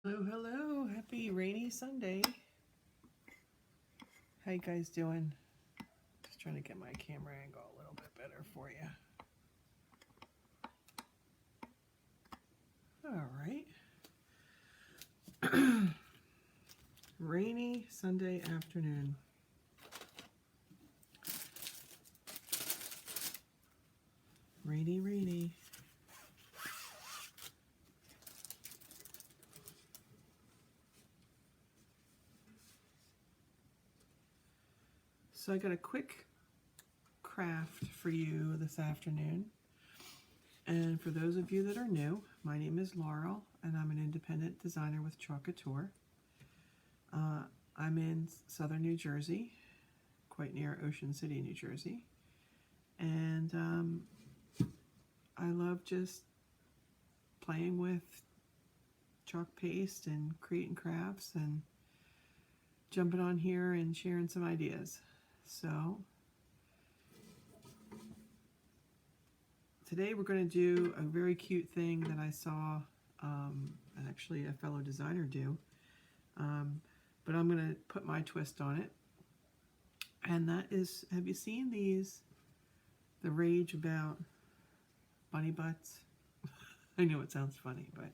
Hello, hello. Happy rainy Sunday. How you guys doing? Just trying to get my camera angle a little bit better for you. All right. Rainy Sunday afternoon. Rainy, rainy. So I got a quick craft for you this afternoon. And for those of you that are new, my name is Laurel, and I'm an independent designer with Couture. I'm in southern New Jersey, quite near Ocean City, New Jersey. And I love just playing with chalk paste and creating crafts and jumping on here and sharing some ideas. So today we're going to do a very cute thing that I saw actually a fellow designer do, but I'm going to put my twist on it. And that is, have you seen the rage about bunny butts? I know it sounds funny, but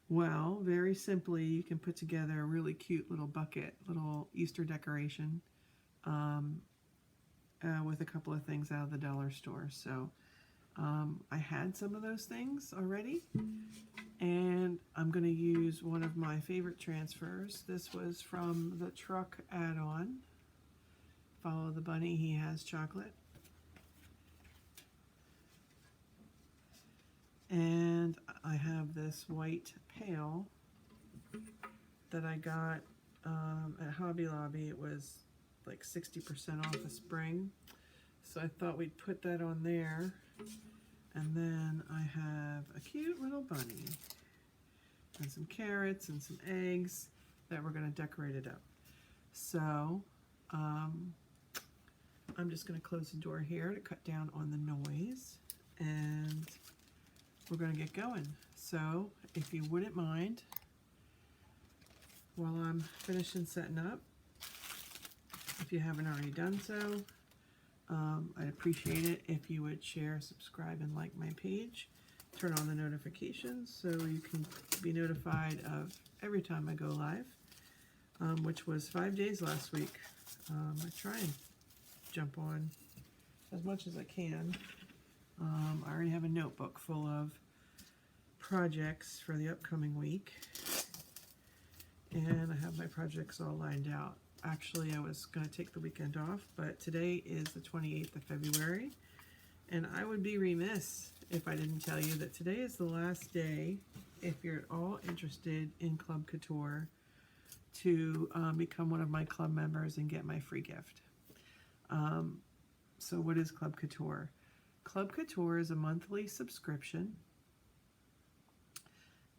well, very simply, you can put together a really cute little bucket, little Easter decoration with a couple of things out of the dollar store. So I had some of those things already, and I'm going to use one of my favorite transfers. This was from the truck add-on. Follow the bunny, he has chocolate. And I have this white pail that I got at Hobby Lobby. It was like 60% off a spring. So I thought we'd put that on there. And then I have a cute little bunny and some carrots and some eggs that we're going to decorate it up. So I'm just going to close the door here to cut down on the noise, and we're going to get going. So if you wouldn't mind, while I'm finishing setting up, if you haven't already done so, I'd appreciate it if you would share, subscribe, and like my page. Turn on the notifications so you can be notified of every time I go live, which was 5 days last week. I try and jump on as much as I can. I already have a notebook full of projects for the upcoming week, and I have my projects all lined out. Actually, I was going to take the weekend off, but today is the 28th of February, and I would be remiss if I didn't tell you that today is the last day, if you're at all interested in Club Couture, to become one of my club members and get my free gift. So what is Club Couture? Club Couture is a monthly subscription,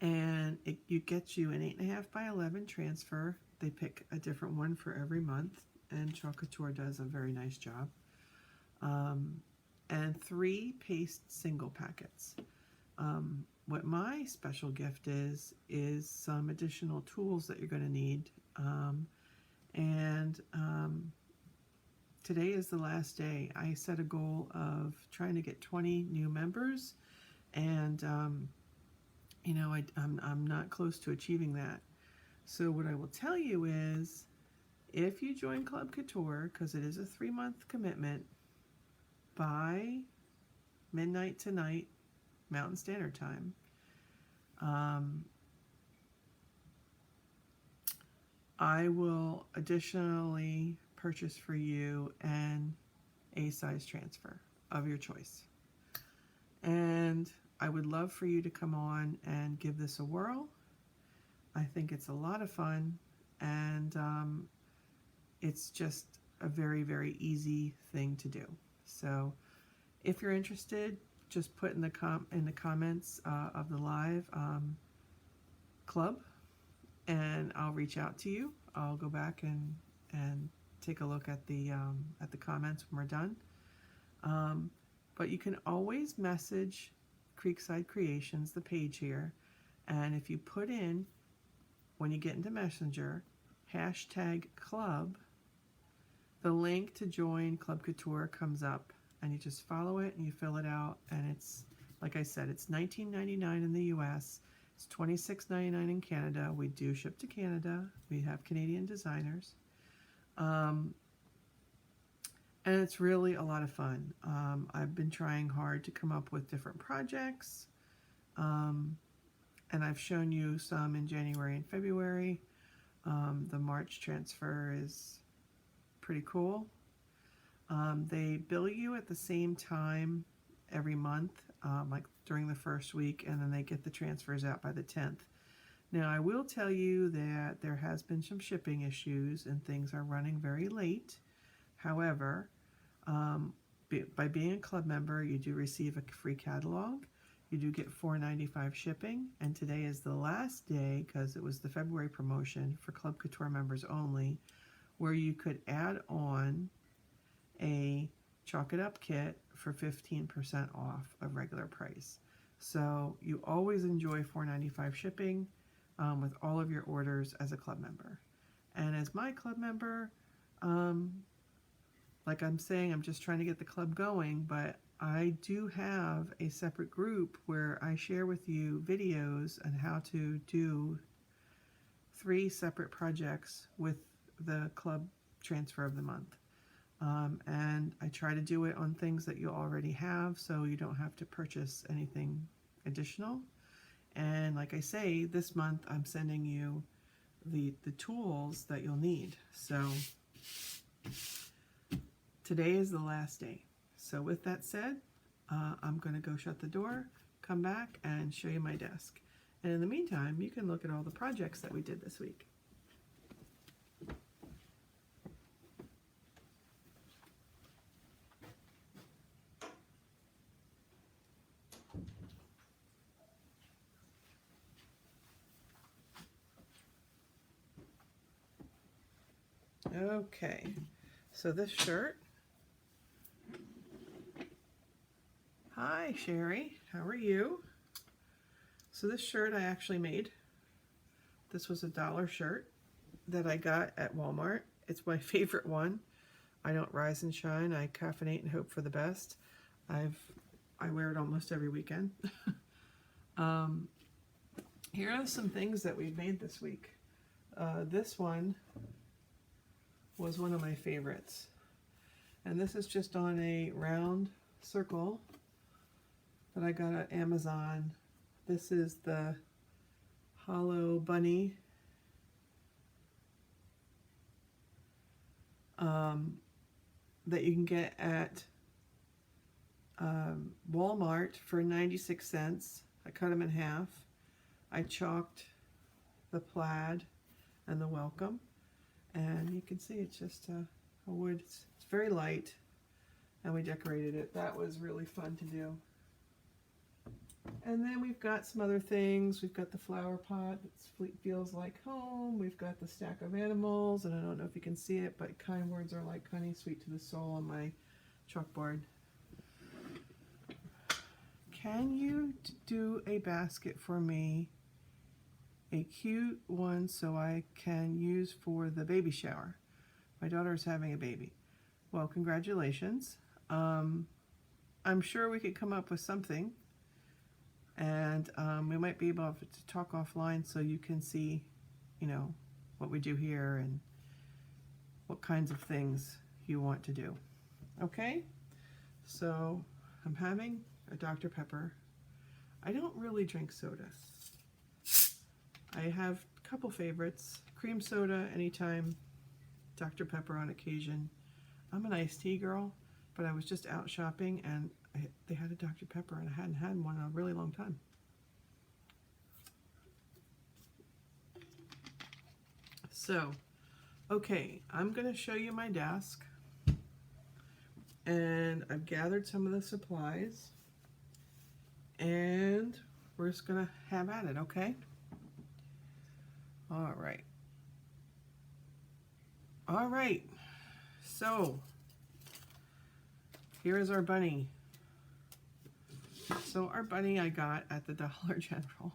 and it gets you an 8.5 by 11 transfer. They pick a different one for every month, and Couture does a very nice job. And 3 paste single packets. What my special gift is some additional tools that you're going to need. Today is the last day. I set a goal of trying to get 20 new members, and you know, I'm not close to achieving that. So what I will tell you is, if you join Club Couture, because it is a 3-month commitment, by midnight tonight, Mountain Standard Time, I will additionally purchase for you an A-size transfer of your choice. And I would love for you to come on and give this a whirl. I think it's a lot of fun, and it's just a very, very easy thing to do. So if you're interested, just put in the comments of the live club, and I'll reach out to you. I'll go back and take a look at the comments when we're done. But you can always message Creekside Creations, the page here, and if you put in, when you get into Messenger, #club, the link to join Club Couture comes up, and you just follow it and you fill it out, and it's, like I said, it's $19.99 in the US, it's $26.99 in Canada. We do ship to Canada. We have Canadian designers. And it's really a lot of fun. I've been trying hard to come up with different projects, and I've shown you some in January and February. The March transfer is pretty cool. They bill you at the same time every month, like during the first week, and then they get the transfers out by the 10th. Now, I will tell you that there has been some shipping issues and things are running very late. However, by being a club member, you do receive a free catalog. You do get $4.95 shipping, and today is the last day, because it was the February promotion for Club Couture members only, where you could add on a Chalk It Up kit for 15% off of regular price. So you always enjoy $4.95 shipping with all of your orders as a club member. And as my club member, like I'm saying, I'm just trying to get the club going, but I do have a separate group where I share with you videos on how to do 3 separate projects with the club transfer of the month. And I try to do it on things that you already have, so you don't have to purchase anything additional. And like I say, this month I'm sending you the tools that you'll need. So today is the last day. So with that said, I'm going to go shut the door, come back, and show you my desk. And in the meantime, you can look at all the projects that we did this week. Okay, so this shirt. Hi, Sherry. How are you? So this shirt I actually made. This was a $1 shirt that I got at Walmart. It's my favorite one. I don't rise and shine. I caffeinate and hope for the best. I wear it almost every weekend. Here are some things that we've made this week. This one was one of my favorites. And this is just on a round circle that I got at Amazon. This is the hollow bunny. That you can get at Walmart for 96 cents. I cut them in half. I chalked the plaid and the welcome. And you can see it's just a wood. It's very light, and we decorated it. That was really fun to do. And then we've got some other things. We've got the flower pot that feels like home. We've got the stack of animals, and I don't know if you can see it, but kind words are like honey, sweet to the soul on my chalkboard. Can you do a basket for me? A cute one so I can use for the baby shower. My daughter's having a baby. Well, congratulations. I'm sure we could come up with something, and we might be able to talk offline so you can see, you know, what we do here and what kinds of things you want to do. Okay? So I'm having a Dr. Pepper. I don't really drink soda. I have a couple favorites. Cream soda anytime, Dr. Pepper on occasion. I'm an iced tea girl, but I was just out shopping and they had a Dr. Pepper and I hadn't had one in a really long time. So, okay, I'm going to show you my desk. And I've gathered some of the supplies. And we're just going to have at it, okay? All right, so here is our bunny. So our bunny I got at the Dollar General,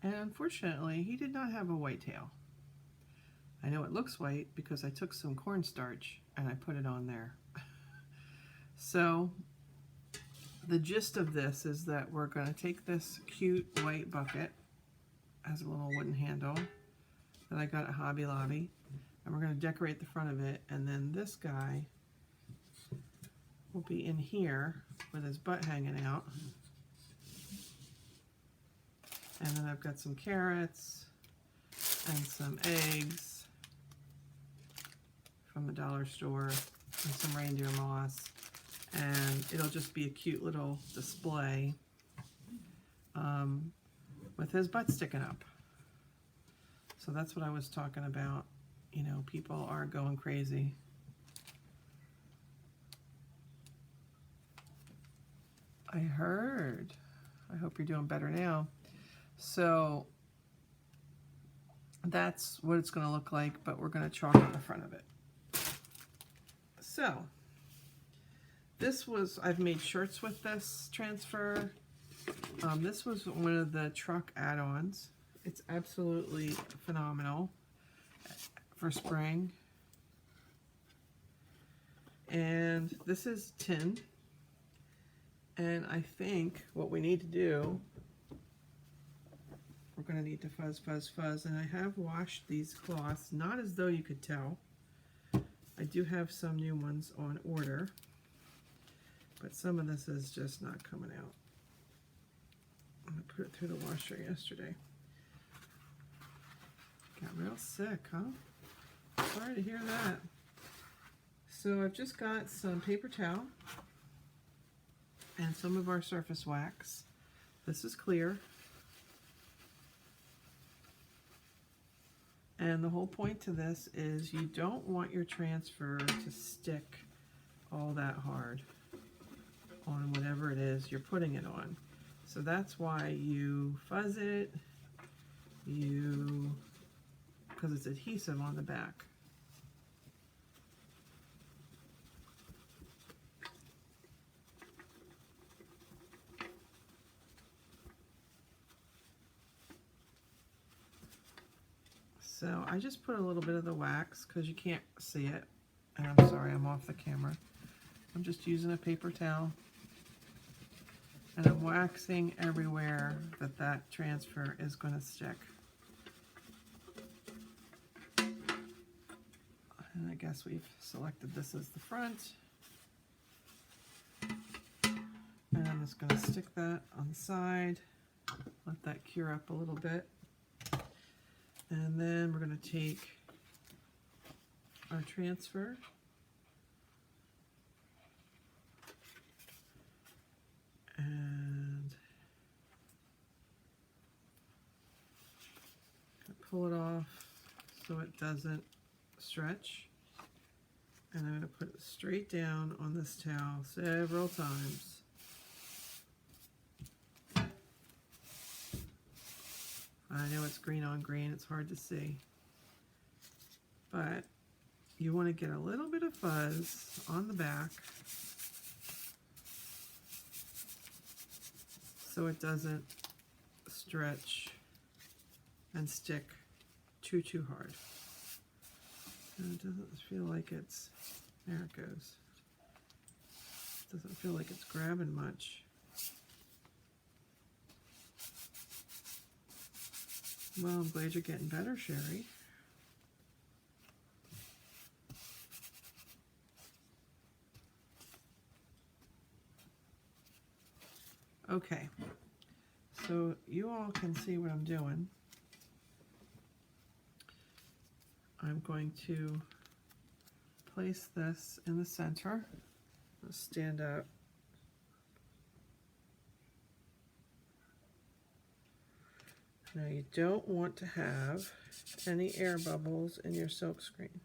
and unfortunately he did not have a white tail. I know it looks white because I took some cornstarch and I put it on there. So the gist of this is that we're going to take this cute white bucket, has a little wooden handle that I got at Hobby Lobby, and we're going to decorate the front of it, and then this guy will be in here with his butt hanging out. And then I've got some carrots and some eggs from the dollar store and some reindeer moss, and it'll just be a cute little display with his butt sticking up. So that's what I was talking about. You know, people are going crazy. I heard. I hope you're doing better now. So that's what it's going to look like, but we're going to chalk on the front of it. So this was, I've made shirts with this transfer. This was one of the truck add-ons. It's absolutely phenomenal for spring. And this is tin. And I think what we need to do, we're going to need to fuzz, fuzz, fuzz. And I have washed these cloths, not as though you could tell. I do have some new ones on order, but some of this is just not coming out. I put it through the washer yesterday. Got real sick, huh? Sorry to hear that. So I've just got some paper towel and some of our surface wax. This is clear. And the whole point to this is you don't want your transfer to stick all that hard on whatever it is you're putting it on. So that's why you fuzz it, because it's adhesive on the back. So I just put a little bit of the wax because you can't see it. And I'm sorry, I'm off the camera. I'm just using a paper towel. And I'm waxing everywhere that that transfer is going to stick. And I guess we've selected this as the front. And I'm just going to stick that on the side. Let that cure up a little bit. And then we're going to take our transfer and pull it off so it doesn't stretch. And I'm going to put it straight down on this towel several times. I know it's green on green, it's hard to see. But you want to get a little bit of fuzz on the back so it doesn't stretch and stick too hard. And it doesn't feel like it's, there it goes. It doesn't feel like it's grabbing much. Well, I'm glad you're getting better, Sherry. Okay, so you all can see what I'm doing. I'm going to place this in the center. I'll stand up. Now you don't want to have any air bubbles in your silk screen.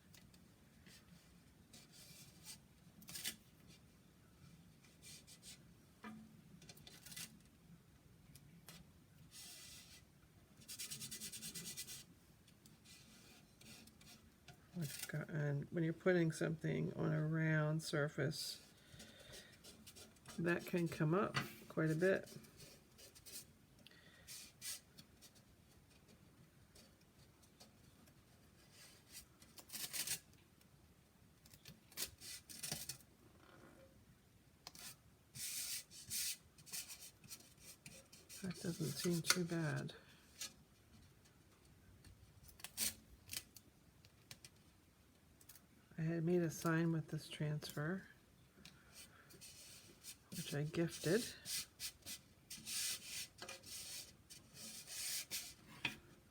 And when you're putting something on a round surface, that can come up quite a bit. That doesn't seem too bad. I had made a sign with this transfer, which I gifted.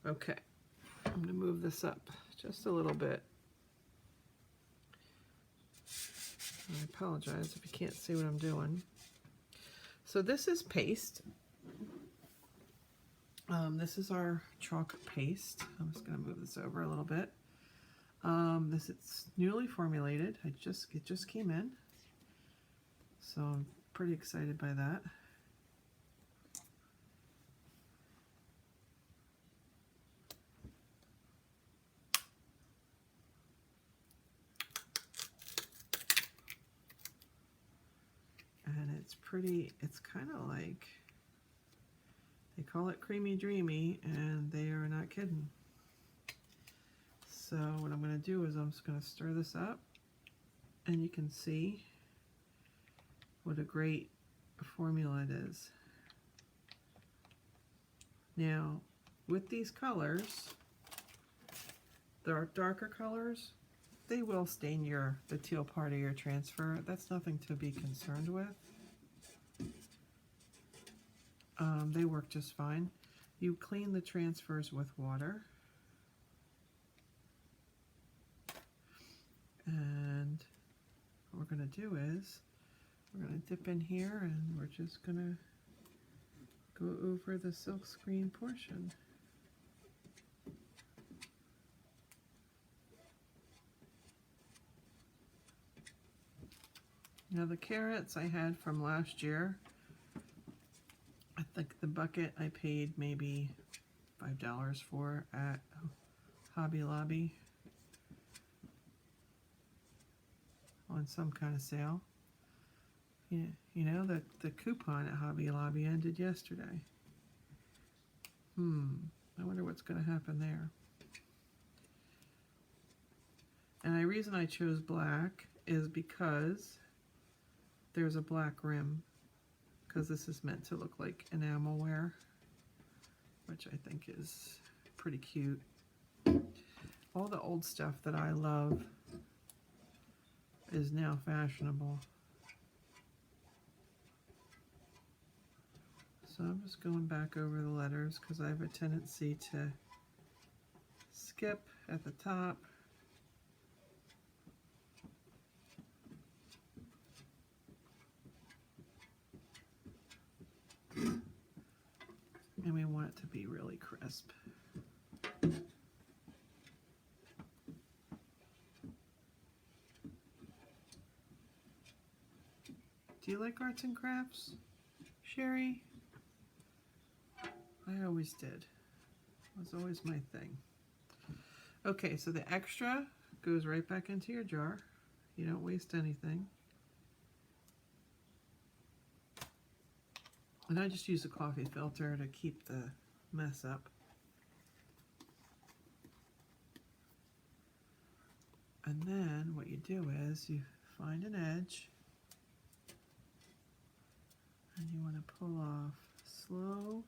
Okay, I'm going to move this up just a little bit. I apologize if you can't see what I'm doing. So this is paste. This is our chalk paste. I'm just going to move this over a little bit. This is newly formulated. It just came in, so I'm pretty excited by that. And it's pretty. It's kind of like, they call it creamy dreamy, and they are not kidding. So what I'm going to do is I'm just going to stir this up, and you can see what a great formula it is. Now, with these colors, the darker colors, they will stain the teal part of your transfer. That's nothing to be concerned with. They work just fine. You clean the transfers with water. And what we're going to do is we're going to dip in here, and we're just going to go over the silk screen portion. Now the carrots I had from last year, I think the bucket I paid maybe $5 for at Hobby Lobby on some kind of sale. Yeah, you know, the coupon at Hobby Lobby ended yesterday. I wonder what's going to happen there. And the reason I chose black is because there's a black rim, because this is meant to look like enamelware, which I think is pretty cute. All the old stuff that I love is now fashionable. So I'm just going back over the letters because I have a tendency to skip at the top. And we want it to be really crisp. Do you like arts and crafts, Sherry? I always did. It was always my thing. Okay, so the extra goes right back into your jar. You don't waste anything. And I just use a coffee filter to keep the mess up. And then what you do is you find an edge, and you want to pull off slow.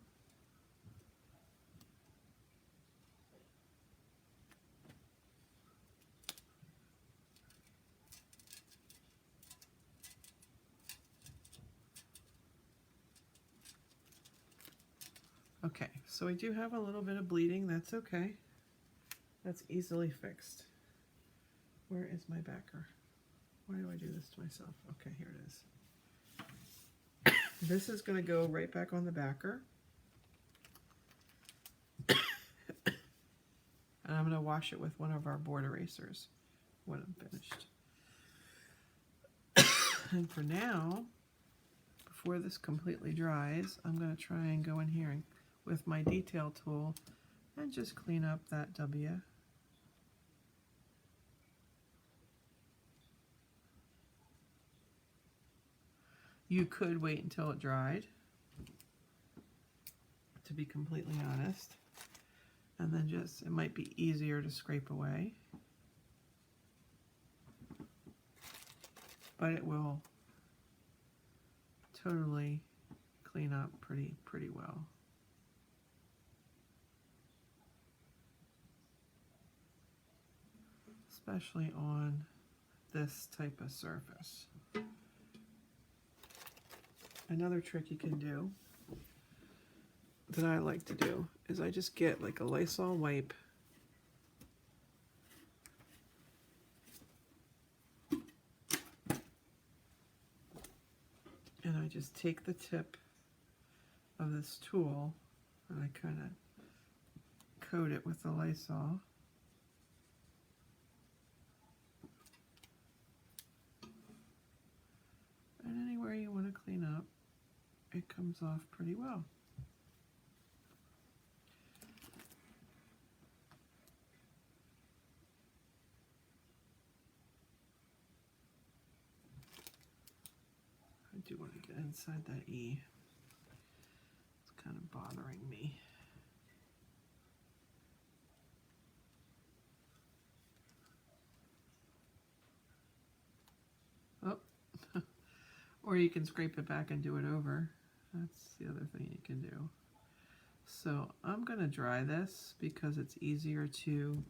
Okay, so I do have a little bit of bleeding. That's okay. That's easily fixed. Where is my backer? Why do I do this to myself? Okay, here it is. This is going to go right back on the backer. And I'm going to wash it with one of our board erasers when I'm finished. And for now, before this completely dries, I'm going to try and go in here and, with my detail tool, and just clean up that W. You could wait until it dried, to be completely honest. And then just, it might be easier to scrape away. But it will totally clean up pretty well. Especially on this type of surface. Another trick you can do that I like to do is I just get like a Lysol wipe and I just take the tip of this tool and I kind of coat it with the Lysol. And anywhere you want to clean up, it comes off pretty well. I do want to get inside that E. It's kind of bothering me. Oh, or you can scrape it back and do it over. That's the other thing you can do. So I'm going to dry this because it's easier to,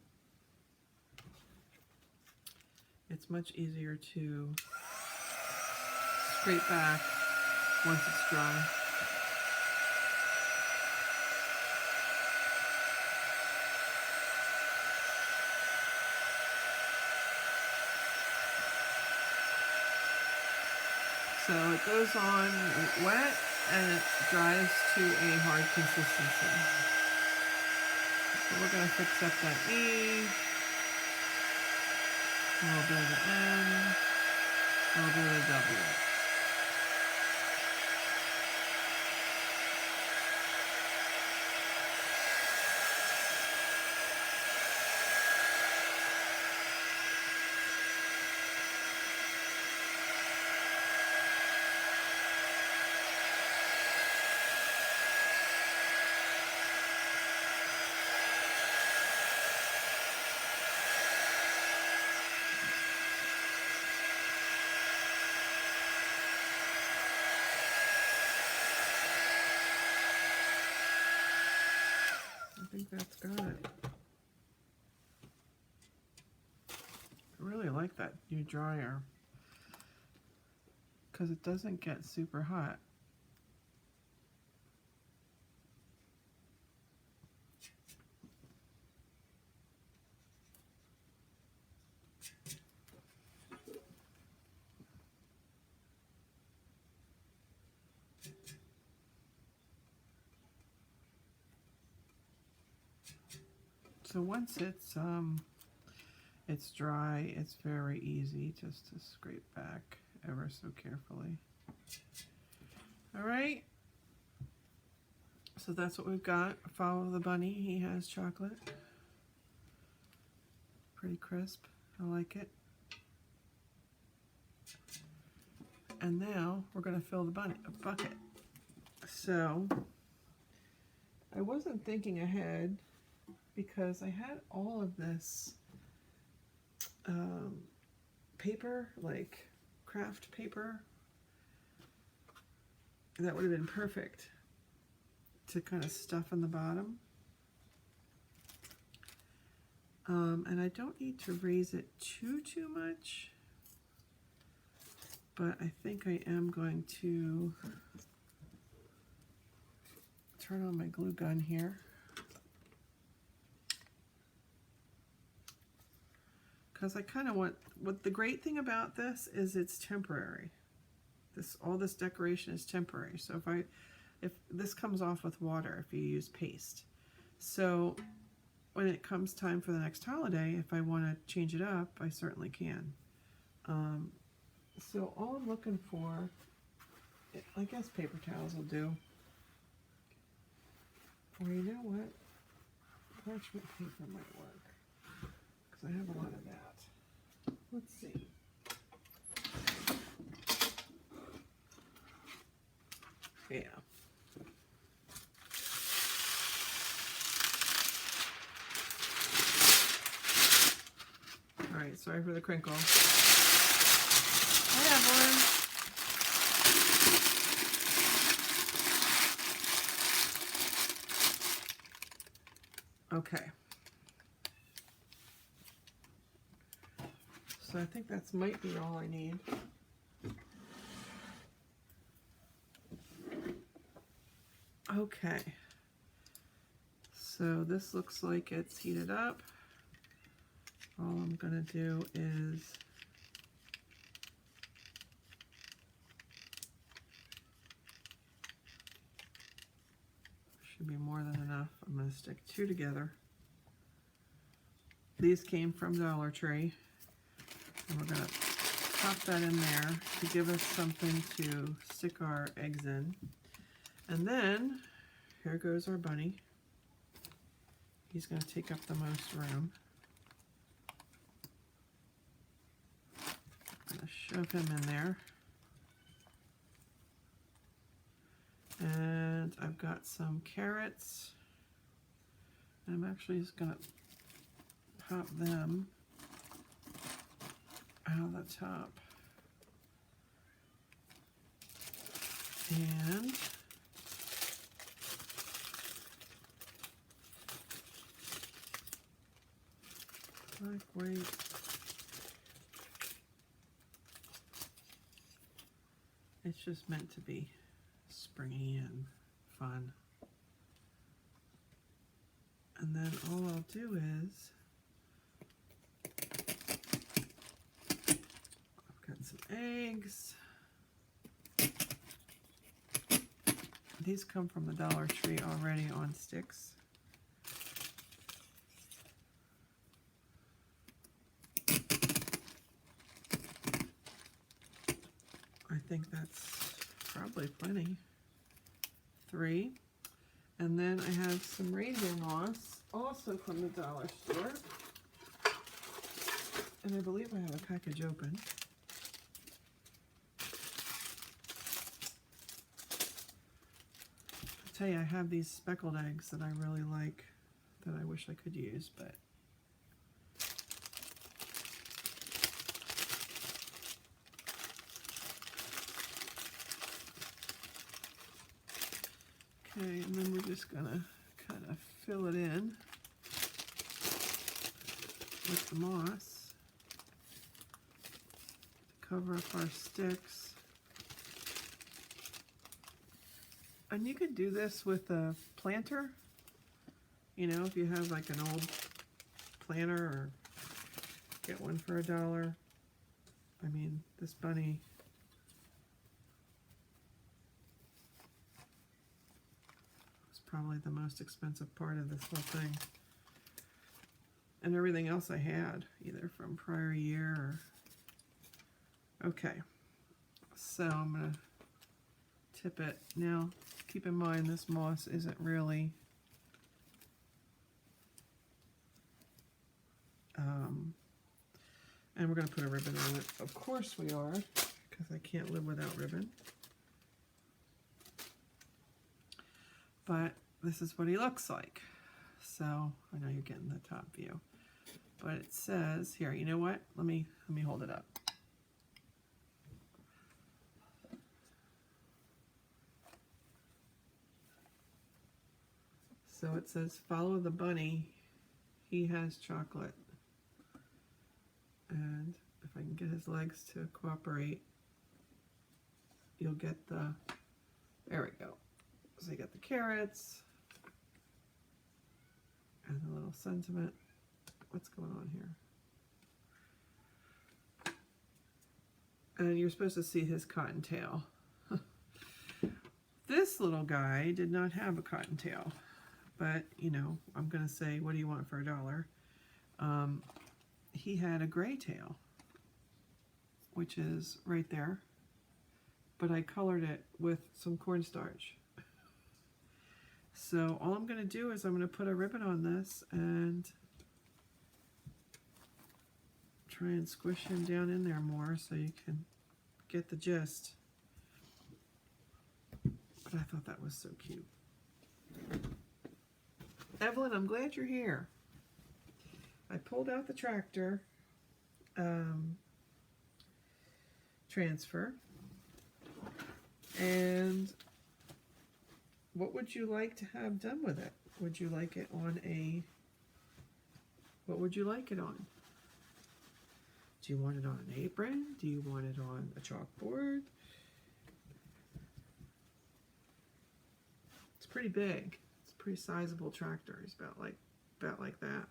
it's much easier to scrape back once it's dry. So it goes on wet and it dries to a hard consistency. So we're going to fix up that E, a little bit of the N, a little bit of the W. I think that's got it. I really like that new dryer because it doesn't get super hot. So once it's dry, it's very easy just to scrape back ever so carefully. All right, so that's what we've got. Follow the bunny, he has chocolate. Pretty crisp, I like it. And now we're gonna fill the bucket. So I wasn't thinking ahead because I had all of this paper, like craft paper, that would have been perfect to kind of stuff in the bottom. And I don't need to raise it too much, but I think I am going to turn on my glue gun here. Because I kind of want, what the great thing about this is it's temporary. All this decoration is temporary. So if this comes off with water, if you use paste. So when it comes time for the next holiday, if I want to change it up, I certainly can. So all I'm looking for, I guess paper towels will do. Or you know what? Parchment paper might work. Because I have a lot of that. Let's see. Yeah. sorry for the crinkle. Hi, Evelyn. Okay. So I think that might be all I need. Okay. So this looks like it's heated up. All I'm going to do is should be more than enough. I'm going to stick 2 together. These came from Dollar Tree. And we're going to pop that in there to give us something to stick our eggs in. And then, here goes our bunny. He's going to take up the most room. I'm going to shove him in there. And I've got some carrots. I'm actually just going to pop them out of the top. And like wait. It's just meant to be springy and fun. And then all I'll do is I've got some eggs. These come from the Dollar Tree already on sticks. I think that's probably plenty. 3. And then I have some reindeer moss, also from the dollar store. And I believe I have a package open. I tell you, I have these speckled eggs that I really like that I wish I could use, but okay, and then we're just gonna kind of fill it in with the moss to cover up our sticks. And you could do this with a planter, you know, if you have like an old planter, or get one for $1. I mean, this bunny was probably the most expensive part of this whole thing. And everything else I had, either from prior year or... Okay, so I'm going to tip it. Now, keep in mind this moss isn't really and we're going to put a ribbon on it. Of course we are, because I can't live without ribbon. But this is what he looks like. So I know you're getting the top view, but it says here, you know what? Let me hold it up. So it says, follow the bunny, he has chocolate. And if I can get his legs to cooperate, you'll get the, there we go. So you got the carrots and the little sentiment. What's going on here? And you're supposed to see his cottontail. This little guy did not have a cottontail. But, you know, I'm going to say, what do you want for $1? He had a gray tail, which is right there. But I colored it with some cornstarch. So all I'm going to do is I'm going to put a ribbon on this and try and squish him down in there more so you can get the gist. But I thought that was so cute. Evelyn, I'm glad you're here. I pulled out the tractor transfer. And what would you like to have done with it? Would you like it on a, what would you like it on? Do you want it on an apron? Do you want it on a chalkboard? It's pretty big. It's a pretty sizable tractor. It's about like that.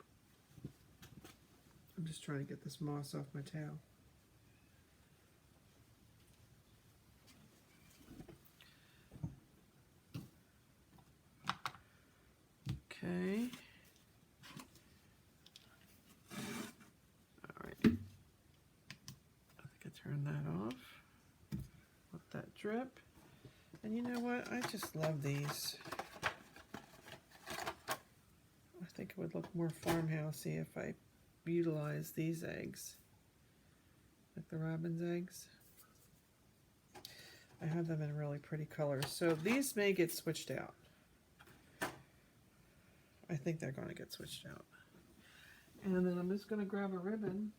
I'm just trying to get this moss off my tail. Okay. All right. I think I turned that off. Let that drip. And you know what? I just love these. I think it would look more farmhousey if I utilize these eggs, like the robin's eggs. I have them in really pretty colors. So these may get switched out. I think they're going to get switched out. And then I'm just going to grab a ribbon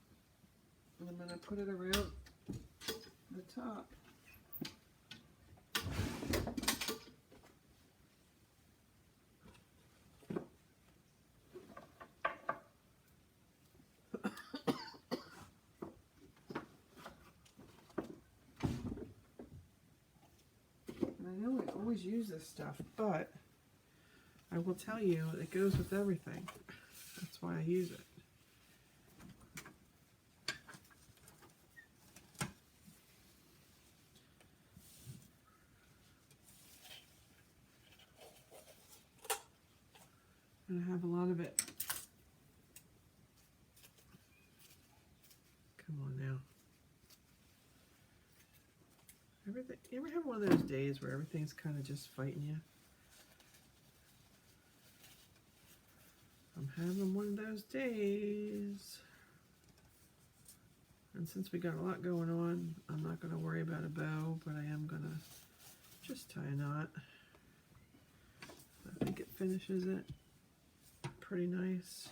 and I'm going to put it around the top. And I know I always use this stuff, but I will tell you, it goes with everything. That's why I use it. And I have a lot of it. Come on now. Everything. You ever have one of those days where everything's kind of just fighting you? I'm having one of those days. And since we got a lot going on, I'm not going to worry about a bow, but I am going to just tie a knot. I think it finishes it pretty nice.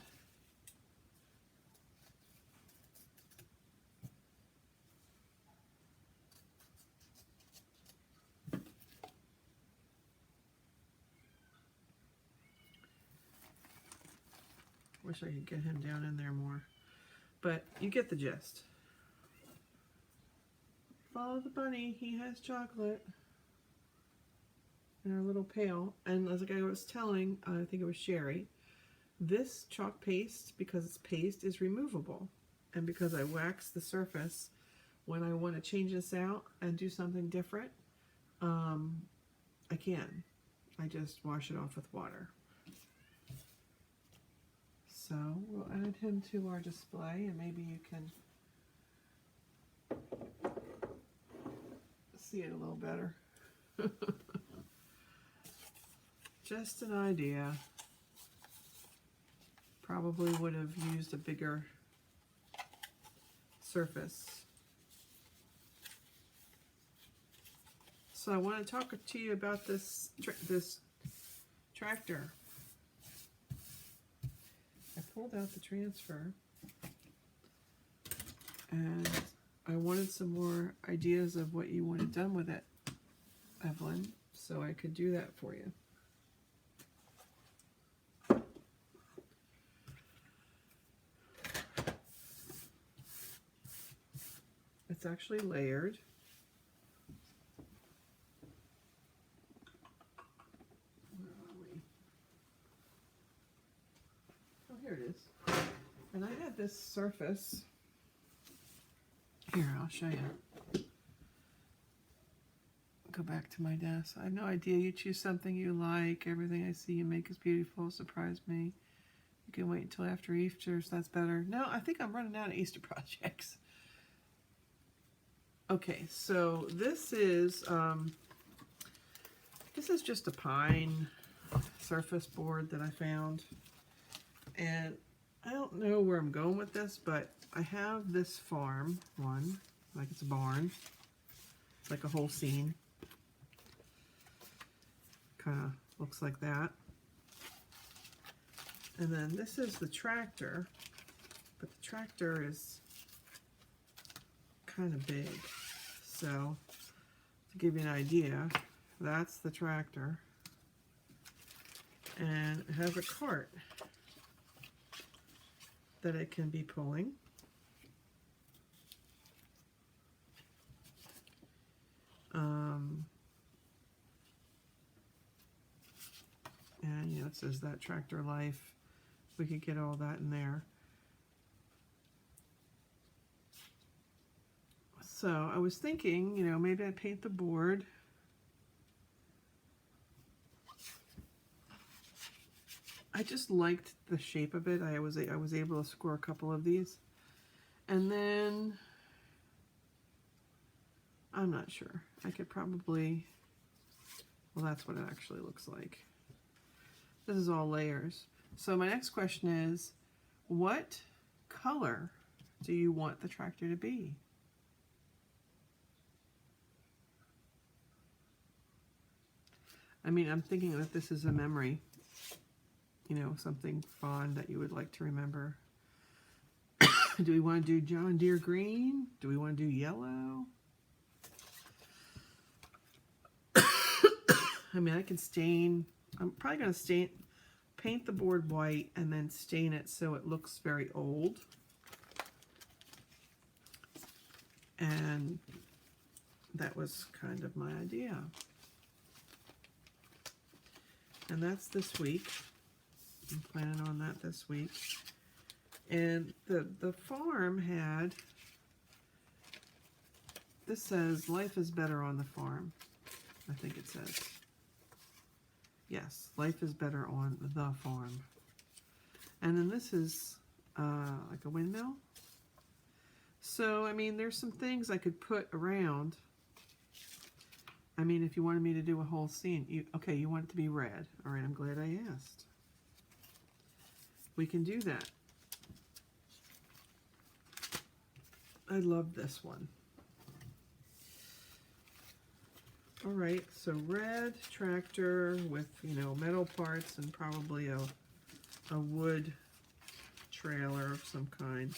Wish I could get him down in there more, but you get the gist. Follow the bunny, he has chocolate in our little pail. And as I was telling, I think it was Sherry, this chalk paste, because it's paste, is removable. And because I wax the surface, when I want to change this out and do something different, I can. I just wash it off with water. So we'll add him to our display, and maybe you can see it a little better. Just an idea. Probably would have used a bigger surface. So I want to talk to you about this tractor. I pulled out the transfer and I wanted some more ideas of what you wanted done with it, Evelyn, so I could do that for you. It's actually layered. Where are we? Oh, here it is. And I had this surface. Here, I'll show you. Go back to my desk. I have no idea. You choose something you like. Everything I see you make is beautiful. Surprise me. You can wait until after Easter, so that's better. No, I think I'm running out of Easter projects. Okay, so this is just a pine surface board that I found, and I don't know where I'm going with this, but I have this farm one, like it's a barn. It's like a whole scene. Kind of looks like that. And then this is the tractor, but the tractor is kind of big. So to give you an idea, that's the tractor. And it has a cart that it can be pulling. And you know, it says that Tractor Life. We could get all that in there. So I was thinking, you know, maybe I'd paint the board. I just liked the shape of it. I was able to score a couple of these. And then, I'm not sure. I could probably, well, that's what it actually looks like. This is all layers. So my next question is, what color do you want the tractor to be? I mean, I'm thinking that this is a memory, you know, something fond that you would like to remember. Do we want to do John Deere green? Do we want to do yellow? I mean, I can stain, I'm probably going to paint the board white and then stain it so it looks very old. And that was kind of my idea. And that's this week. I'm planning on that this week. And the farm had, this says, life is better on the farm. I think it says. Yes, life is better on the farm. And then this is like a windmill. So, I mean, there's some things I could put around. I mean, if you wanted me to do a whole scene, okay, you want it to be red. All right, I'm glad I asked. We can do that. I love this one. All right, so red tractor with, you know, metal parts and probably a wood trailer of some kind.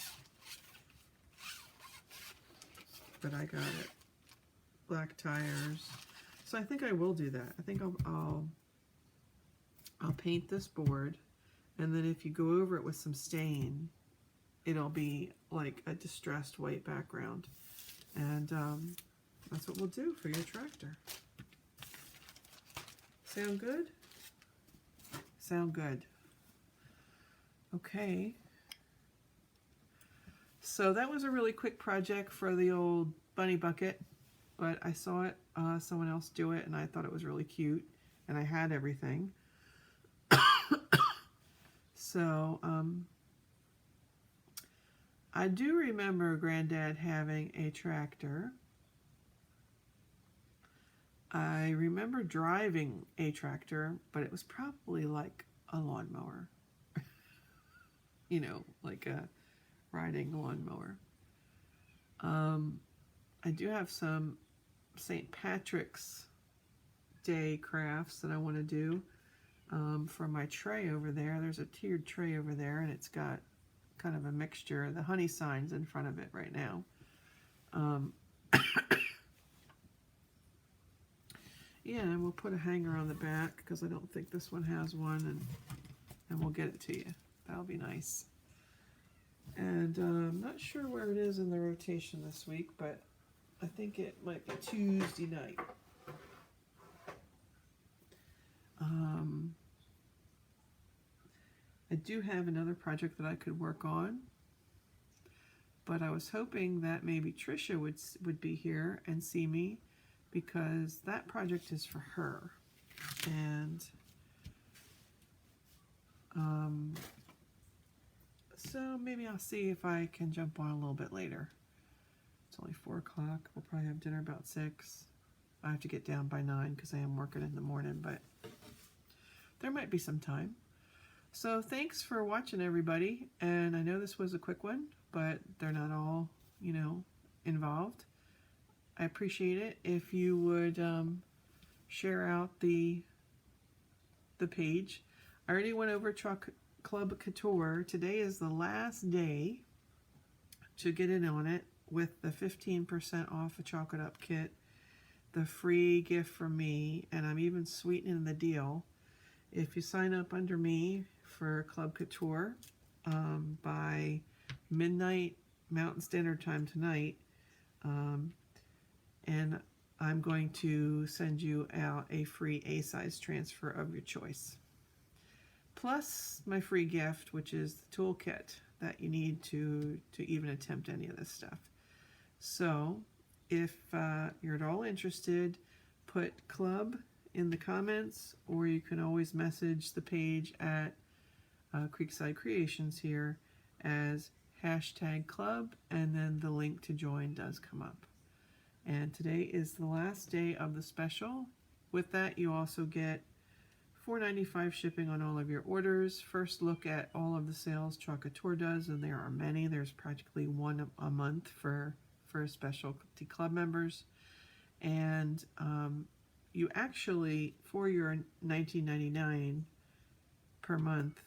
But I got it. Black tires. So I think I will do that. I think I'll paint this board, and then if you go over it with some stain, it'll be like a distressed white background. And that's what we'll do for your tractor. Sound good? Sound good. Okay. So that was a really quick project for the old bunny bucket, but I saw it, someone else do it, and I thought it was really cute, and I had everything. So, I do remember Granddad having a tractor. I remember driving a tractor, but it was probably like a lawnmower. You know, like a riding lawnmower. I do have some St. Patrick's Day crafts that I want to do for my tray over there. There's a tiered tray over there, and it's got kind of a mixture. The honey sign's in front of it right now. Yeah, and we'll put a hanger on the back because I don't think this one has one, and we'll get it to you. That'll be nice. And I'm not sure where it is in the rotation this week, but I think it might be Tuesday night. I do have another project that I could work on, but I was hoping that maybe Trisha would be here and see me, because that project is for her. And so maybe I'll see if I can jump on a little bit later. It's only 4 o'clock. We'll probably have dinner about 6. I have to get down by 9 because I am working in the morning, but there might be some time. So thanks for watching, everybody. And I know this was a quick one, but they're not all, you know, involved. I appreciate it if you would share out the page. I already went over Truck Club Couture. Today is the last day to get in on it. with the 15% off a Chocolate Up kit, the free gift from me, and I'm even sweetening the deal. If you sign up under me for Club Couture by midnight Mountain Standard Time tonight, and I'm going to send you out a free A size transfer of your choice. Plus my free gift, which is the toolkit that you need to even attempt any of this stuff. So if you're at all interested, put club in the comments, or you can always message the page at Creekside Creations here as #club, and then the link to join does come up. And today is the last day of the special. With that, you also get $4.95 shipping on all of your orders. First look at all of the sales Couture does, and there are many. There's practically one a month for specialty club members. And you actually, for your $19.99 per month,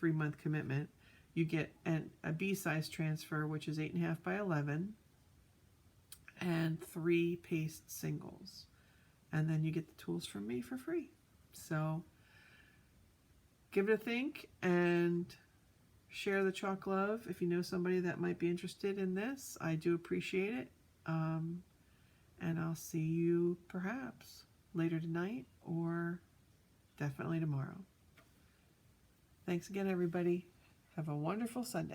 3-month commitment, you get a B-size transfer, which is 8.5 by 11, and 3 paste singles. And then you get the tools from me for free. So give it a think and share the chalk love if you know somebody that might be interested in this. I do appreciate it. And I'll see you perhaps later tonight or definitely tomorrow. Thanks again, everybody. Have a wonderful Sunday.